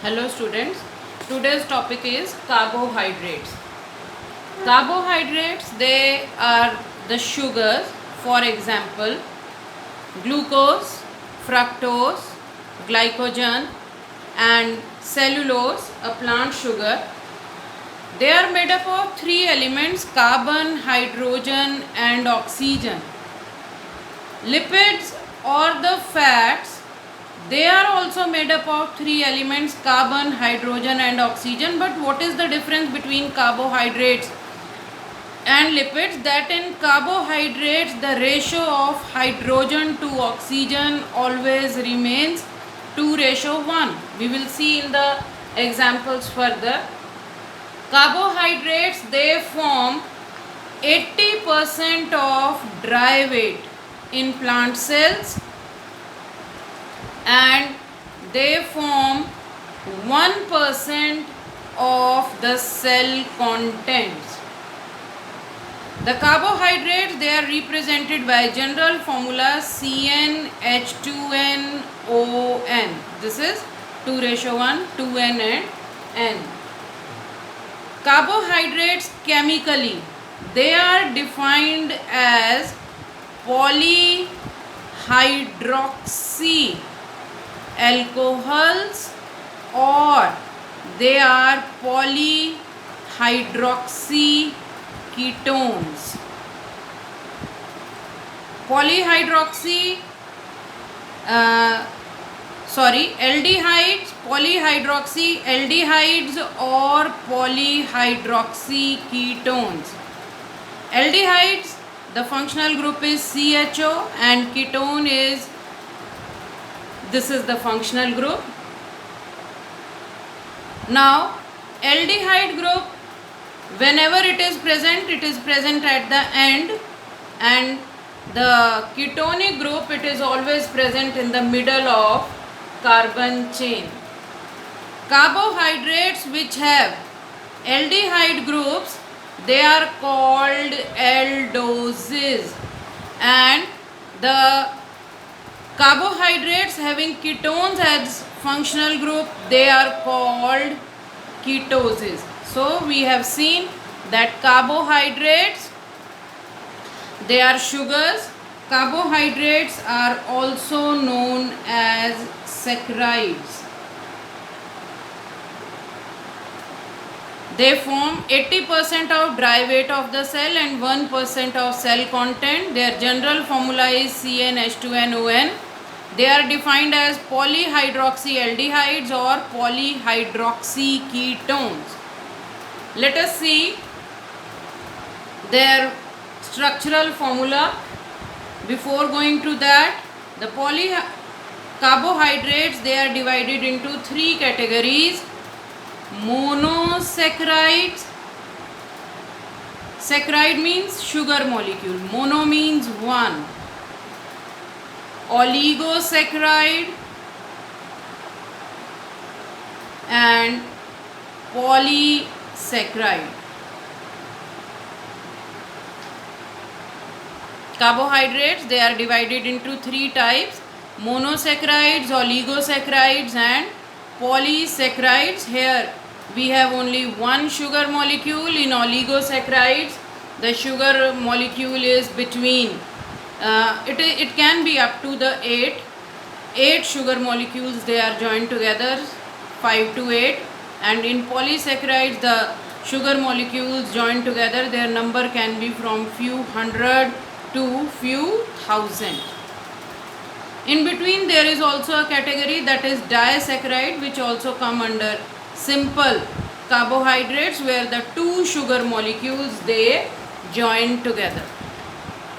Hello students, today's topic is carbohydrates. Carbohydrates, they are the sugars, for example, glucose, fructose, glycogen and cellulose, a plant sugar. They are made up of three elements: carbon, hydrogen and oxygen. Lipids or the fats, they are also made up of three elements: carbon, hydrogen and oxygen. But what is the difference between carbohydrates and lipids? That in carbohydrates the ratio of hydrogen to oxygen always remains 2:1. We will see in the examples further. Carbohydrates, they form 80% of dry weight in plant cells and they form 1% of the cell contents. The carbohydrates, they are represented by general formula CnH2nOn. This is 2:1, 2n and n. Carbohydrates chemically, they are defined as polyhydroxy alcohols or they are polyhydroxy ketones. Aldehydes, polyhydroxy aldehydes or polyhydroxy ketones. Aldehydes, the functional group is CHO and ketone is, this is the functional group. Now aldehyde group, whenever it is present at the end, and the ketonic group, it is always present in the middle of carbon chain. Carbohydrates which have aldehyde groups, they are called aldoses, and the carbohydrates having ketones as functional group, they are called ketoses. So we have seen that carbohydrates, they are sugars. Carbohydrates are also known as saccharides. They form 80% of dry weight of the cell and 1% of cell content. Their general formula is CnH2nOn. They are defined as polyhydroxyaldehydes or polyhydroxy ketones. Let us see their structural formula. Before going to that, the carbohydrates, they are divided into three categories: monosaccharides. Saccharide means sugar molecule, mono means one. Oligosaccharide and polysaccharide. Carbohydrates, they are divided into three types: monosaccharides, oligosaccharides and polysaccharides. Here we have only one sugar molecule. In oligosaccharides, the sugar molecule is between it can be up to the 8 sugar molecules, they are joined together, 5 to 8. And in polysaccharides, the sugar molecules joined together, their number can be from few hundred to few thousand. In between there is also a category that is disaccharide, which also come under simple carbohydrates, where the two sugar molecules, they join together.